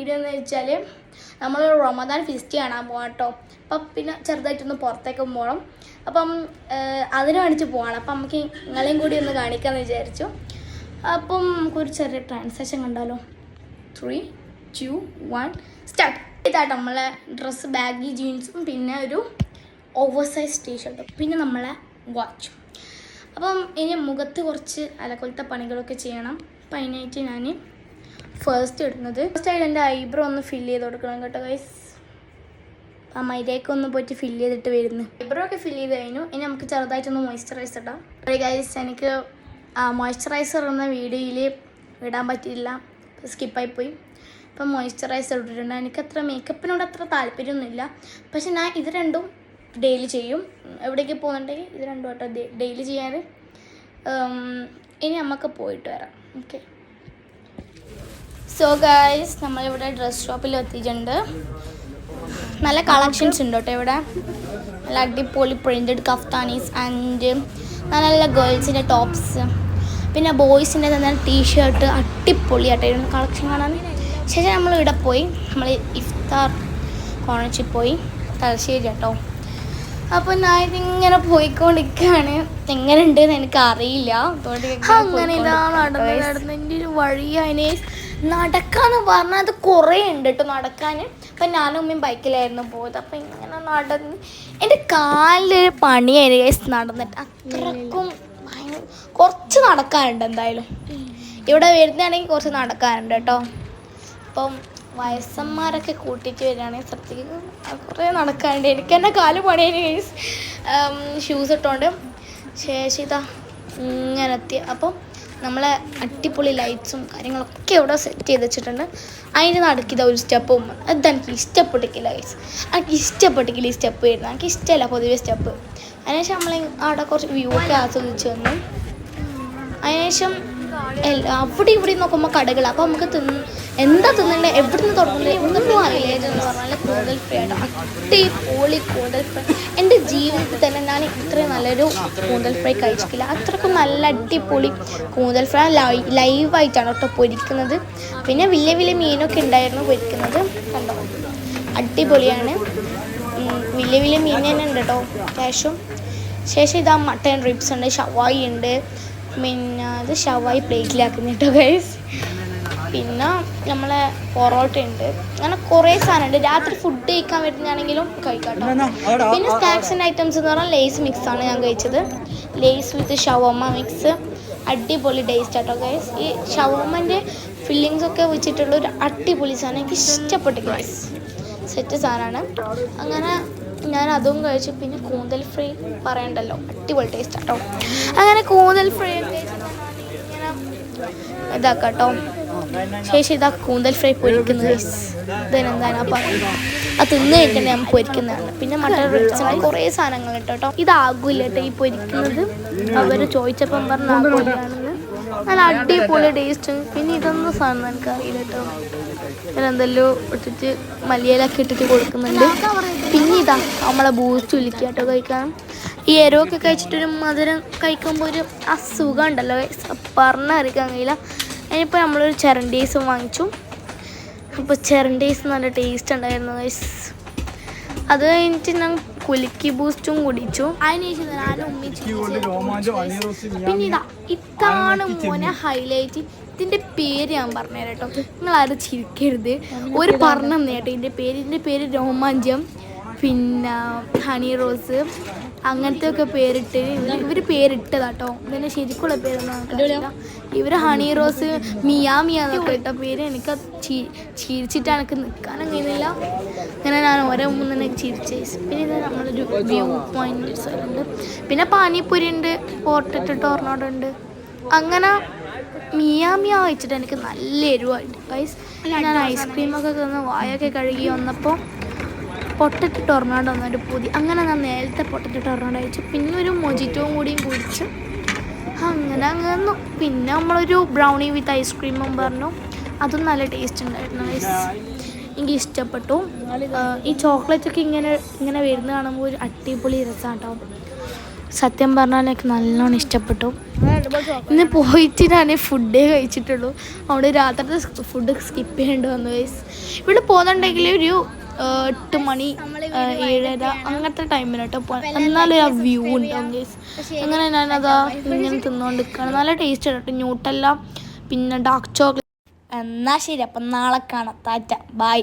Video എന്ന് വെച്ചാൽ നമ്മൾ റമദാൻ ഫെസ്റ്റ് കാണാൻ പോകാം കേട്ടോ. അപ്പം പിന്നെ ചെറുതായിട്ടൊന്ന് പുറത്തേക്ക് പോകണം. അപ്പം അതിന് വേണ്ടിയിട്ട് പോകണം. അപ്പം നമുക്ക് നിങ്ങളെയും കൂടി ഒന്ന് കാണിക്കാമെന്ന് വിചാരിച്ചു. അപ്പം നമുക്കൊരു ചെറിയ ട്രാൻസാക്ഷൻ കണ്ടാലോ. 3, 2, 1 സ്റ്റാർട്ട്. ഇതായിട്ട് നമ്മളെ ഡ്രസ്സ്, ബാഗി ജീൻസും പിന്നെ ഒരു ഓവർ സൈസ് ടീഷർട്ടും പിന്നെ നമ്മളെ വാച്ചും. അപ്പം ഇനി മുഖത്ത് കുറച്ച് അലക്കൊലത്തെ പണികളൊക്കെ ചെയ്യണം. അപ്പം അതിനായിട്ട് ഞാൻ ഫസ്റ്റ് ഫസ്റ്റായിട്ട് എൻ്റെ ഐബ്രോ ഒന്ന് ഫില്ല് ചെയ്ത് കൊടുക്കണം കേട്ടോ ഗൈസ്. ആ മൈരയൊക്കെ ഒന്ന് പോയിട്ട് ഫില്ല് ചെയ്തിട്ട് വരുന്നു. ഐബ്രോ ഒക്കെ ഫില്ല് ചെയ്ത് കഴിഞ്ഞു. ഇനി നമുക്ക് ചെറുതായിട്ടൊന്ന് മോയ്സ്ചറൈസർ ഇടാം. ഗൈസ് എനിക്ക് മോയ്സ്ചറൈസർ എന്ന വീഡിയോയിൽ ഇടാൻ പറ്റിയില്ല, സ്കിപ്പായിപ്പോയി. ഇപ്പം മോയ്സ്ചറൈസർ ഇട്ടിട്ടുണ്ട്. എനിക്കത്ര മേക്കപ്പിനോട് അത്ര താല്പര്യമൊന്നുമില്ല. പക്ഷെ ഞാൻ ഇത് രണ്ടും ഡെയിലി ചെയ്യും. എവിടേക്ക് പോകുന്നുണ്ടെങ്കിൽ ഇത് രണ്ടും കേട്ടോ ഡെയിലി ചെയ്യാൻ. ഇനി നമുക്ക് പോയിട്ട് വരാം. ഓക്കെ. സോ ഗൈസ്, നമ്മളിവിടെ ഡ്രസ് ഷോപ്പിൽ എത്തിയിട്ടുണ്ട്. നല്ല കളക്ഷൻസ് ഉണ്ട് കേട്ടോ ഇവിടെ. നല്ല അടിപൊളി പ്രിൻറ്റഡ് കഫ്താനീസ് ആൻഡ് നല്ല നല്ല ഗേൾസിൻ്റെ ടോപ്സ്, പിന്നെ ബോയ്സിൻ്റെ തന്നെ ടീഷർട്ട് അടിപൊളിയായിട്ട് കളക്ഷൻ കാണാൻ. ശേഷം നമ്മൾ ഇവിടെ പോയി നമ്മൾ ഇഫ്താർ കോണച്ചിൽ പോയി, തലശ്ശേരി കേട്ടോ. അപ്പോൾ ഞാൻ ഇതിങ്ങനെ പോയിക്കൊണ്ടിരിക്കുകയാണ്. എങ്ങനെ ഉണ്ടെന്ന് എനിക്ക് അറിയില്ല. അങ്ങനെ ഇതാ നടന്ന് എൻ്റെ ഒരു വഴിയാണ്. നടക്കാന്ന് പറഞ്ഞാൽ അത് കുറേ ഉണ്ട് കേട്ടോ നടക്കാൻ. അപ്പം ഞാനും ഉമ്മയും ബൈക്കിലായിരുന്നു പോയത്. അപ്പം ഇങ്ങനെ നടന്ന് എൻ്റെ കാലിലൊരു പണിയായിരുന്നു ഗൈസ് നടന്നിട്ട്. അത്രക്കും കുറച്ച് നടക്കാനുണ്ട്. എന്തായാലും ഇവിടെ വരുന്നതാണെങ്കിൽ കുറച്ച് നടക്കാനുണ്ട് കേട്ടോ. അപ്പം വയസ്സന്മാരൊക്കെ കൂട്ടിയിട്ട് വരികയാണെങ്കിൽ സത്യത്തിൽ കുറേ നടക്കാനുണ്ട്. എനിക്ക് തന്നെ കാല് പണിയായിരുന്നു ഗൈസ് ഷൂസ് ഇട്ടുകൊണ്ട്. ശേഷം ഇതാ ഇങ്ങനെ എത്തി. അപ്പം നമ്മളെ അടിപൊളി ലൈറ്റ്സും കാര്യങ്ങളൊക്കെ ഇവിടെ സെറ്റ് ചെയ്ത് വെച്ചിട്ടുണ്ട്. അതിന് നടക്കിയത് ഒരു സ്റ്റെപ്പും അതെനിക്ക് ഇഷ്ടപ്പെട്ടിട്ടില്ല ഗൈസ്. എനിക്ക് ഇഷ്ടപ്പെട്ടിട്ടില്ല ഈ സ്റ്റെപ്പ് വരുന്നത്. എനിക്ക് ഇഷ്ടമല്ല പൊതുവെ സ്റ്റെപ്പ്. അതിനുശേഷം നമ്മൾ അവിടെ കുറച്ച് വ്യൂ ഒക്കെ ആസ്വദിച്ച് വന്നു. അതിനുശേഷം അവിടെ ഇവിടെ നോക്കുമ്പോൾ കടകൾ. അപ്പോൾ നമുക്ക് എന്താ തിന്നണ്ടേ, എവിടെ നിന്ന് തുടങ്ങുന്നത്, എവിടെ നിന്ന് അറിയില്ല എന്ന് പറഞ്ഞാൽ കൂന്തൽ ഫ്രൈ ആയിട്ട് അടിപൊളി കൂന്തൽ ഫ്രൈ. എൻ്റെ ജീവിതത്തിൽ തന്നെ ഞാൻ ഇത്രയും നല്ലൊരു കൂന്തൽ ഫ്രൈ കഴിച്ചിട്ടില്ല. അത്രക്കും നല്ല അടിപൊളി കൂന്തൽ ഫ്രൈ ലൈവായിട്ടാണ് കേട്ടോ പൊരിക്കുന്നത്. പിന്നെ വലിയ വലിയ മീനൊക്കെ ഉണ്ടായിരുന്നു പൊരിക്കുന്നത് കണ്ടോ. അടിപൊളിയാണ്. വലിയ വലിയ മീൻ തന്നെ ഉണ്ട് കേട്ടോ ക്യാഷും. ശേഷം ഇതാ മട്ടൺ റിബ്സ് ഉണ്ട്, ഷവായി ഉണ്ട്. പിന്നെ അത് ഷവായി പ്ലേറ്റിലാക്കുന്നു കേട്ടോ ഗൈസ്. പിന്നെ നമ്മളെ പൊറോട്ട ഉണ്ട്. അങ്ങനെ കുറേ സാധനമുണ്ട്. രാത്രി ഫുഡ് കഴിക്കാൻ വരുന്നതാണെങ്കിലും കഴിക്കാം കേട്ടോ. പിന്നെ സ്നാക്സിൻ്റെ ഐറ്റംസ് എന്ന് പറഞ്ഞാൽ ലേസ് മിക്സാണ് ഞാൻ കഴിച്ചത്. ലേസ് വിത്ത് ഷവർമ മിക്സ് അടിപൊളി ടേസ്റ്റ് കേട്ടോ ഗൈസ്. ഈ ഷവർമൻ്റെ ഫില്ലിങ്സ് ഒക്കെ വെച്ചിട്ടുള്ളൊരു അടിപൊളി സാധനം എനിക്ക് ഇഷ്ടപ്പെട്ടു ഗൈസ്. സെറ്റ് സാധനമാണ്. അങ്ങനെ ഞാൻ അതും കഴിച്ചു. പിന്നെ കൂന്തൽ ഫ്രൈ പറയണ്ടല്ലോ, അടിപൊളി ടേസ്റ്റ് കേട്ടോ. അങ്ങനെ കൂന്തൽ ഫ്രൈ ഇങ്ങനെ ഇതാക്കാം കേട്ടോ. ശേഷം ഇതാ കൂന്തൽ ഫ്രൈ പൊരിക്കുന്നത് ഇതിനെന്താണ് പറയുന്നത്, അത് തിന്ന് കഴിക്കുന്നത് ഞാൻ പൊരിക്കുന്നതാണ്. പിന്നെ മട്ടൺ റിബ്സിന് കുറേ സാധനങ്ങൾ കേട്ടോ. ഇതാകില്ല കേട്ടോ ഈ പൊരിക്കുന്നത്. അവർ ചോദിച്ചപ്പം പറഞ്ഞ ആകുകയാണെന്ന്. നല്ല അടിപൊളി ടേസ്റ്റ്. പിന്നെ ഇതൊന്നും സാധനം എനിക്കറിയില്ല കേട്ടോ. എന്തെല്ലോ ഇട്ടിട്ട് മല്ലിയിലൊക്കെ ഇട്ടിട്ട് കൊടുക്കുന്നുണ്ട്. പിന്നെ ഇതാ നമ്മളെ ബൂസ്റ്റ് ഉലിക്കുക കേട്ടോ കഴിക്കാൻ. ഈ എരിവൊക്കെ കഴിച്ചിട്ടൊരു മധുരം കഴിക്കുമ്പോൾ ഒരു അസുഖം ഉണ്ടല്ലോ പറഞ്ഞറിയിക്കാൻ കഴിയില്ല. അതിനിപ്പോൾ നമ്മളൊരു ചെറണ്ടീസും വാങ്ങിച്ചു. അപ്പോൾ ചെറണ്ടീസ് നല്ല ടേസ്റ്റ് ഉണ്ടായിരുന്നു ഗൈസ്. അത് കഴിഞ്ഞിട്ട് ഞാൻ കുലുക്കി ബൂസ്റ്റും കുടിച്ചു. അതിനുശേഷം ഞാനും ഉമ്മിച്ചു. പിന്നെ ഇതാണ് മോനെ ഹൈലൈറ്റ്. ഇതിൻ്റെ പേര് ഞാൻ പറഞ്ഞുതരാം കേട്ടോ. നിങ്ങളാരും ചിരിക്കരുത്. ഒരു പറഞ്ഞു കേട്ടോ ഇതിൻ്റെ പേര് രോമാഞ്ചം, പിന്നെ ഹണി റോസ്, അങ്ങനത്തെ ഒക്കെ പേരിട്ട് ഇവർ പേരിട്ടതാട്ടോ. ഇതിൻ്റെ ശരിക്കുള്ള പേരൊന്നും ഇവർ ഹണി റോസ് മിയാന്നൊക്കെ ഇട്ട പേര്. എനിക്ക് ചിരിച്ചിട്ട് എനിക്ക് നിൽക്കാനും കഴിയുന്നില്ല. അങ്ങനെ ഞാൻ ഓരോ മുന്നേ ചിരിച്ച്. പിന്നെ ഇത് നമ്മളൊരു വ്യൂ പോയിൻ്റ് സ്ഥലമുണ്ട്. പിന്നെ പാനിപ്പൂരി ഉണ്ട്, പോർട്ടറ്റ് ടോർണോഡോ ഉണ്ട്. അങ്ങനെ മിയാ വെച്ചിട്ട് എനിക്ക് നല്ല എരിവായിട്ട് ഗൈസ്. ഞാൻ ഐസ്ക്രീമൊക്കെ തിന്ന് വായൊക്കെ കഴുകി വന്നപ്പോൾ പൊട്ടറ്റ് ടൊർണാഡോ എന്നൊരു പുതിയ. അങ്ങനെ ഞാൻ നേരത്തെ പൊട്ടറ്റ് ടൊർണാഡോ കഴിച്ചു. പിന്നെ ഒരു മൊജിറ്റോവും കൂടിയും കുടിച്ചു. അങ്ങനെ പിന്നെ നമ്മളൊരു ബ്രൗണി വിത്ത് ഐസ്ക്രീമും പറഞ്ഞു. അതും നല്ല ടേസ്റ്റ് ഉണ്ടായിരുന്നു ഗൈസ്. എനിക്ക് ഇഷ്ടപ്പെട്ടു. ഈ ചോക്ലേറ്റൊക്കെ ഇങ്ങനെ വരുന്ന കാണുമ്പോൾ ഒരു അടിപൊളി രസമാണ് കേട്ടോ. സത്യം പറഞ്ഞാൽ എനിക്ക് നല്ലോണം ഇഷ്ടപ്പെട്ടു. ഇന്ന് പോയിട്ട് ഞാൻ ഫുഡേ കഴിച്ചിട്ടുള്ളൂ. അവിടെ രാത്രിത്തെ ഫുഡ് സ്കിപ്പ് ചെയ്യേണ്ടി വന്നു ഗൈസ്. ഇവിടെ പോകുന്നുണ്ടെങ്കിൽ ഒരു 8 മണി 7:30 അങ്ങനത്തെ ടൈമിന് കേട്ടോ. എന്നാലും ആ വ്യൂ ഉണ്ടാവും ഗൈസ്. അങ്ങനെ ഞാനതാ ഇങ്ങനെ തിന്നുകൊണ്ടിരിക്കുകയാണ്. നല്ല ടേസ്റ്റ് ഉണ്ട് കേട്ടോ. ന്യൂട്ടെല്ലാം പിന്നെ ഡാർക്ക് ചോക്ലേറ്റ്. എന്നാൽ ശരി, അപ്പം നാളെ കാണാം. ടാറ്റ ബൈ.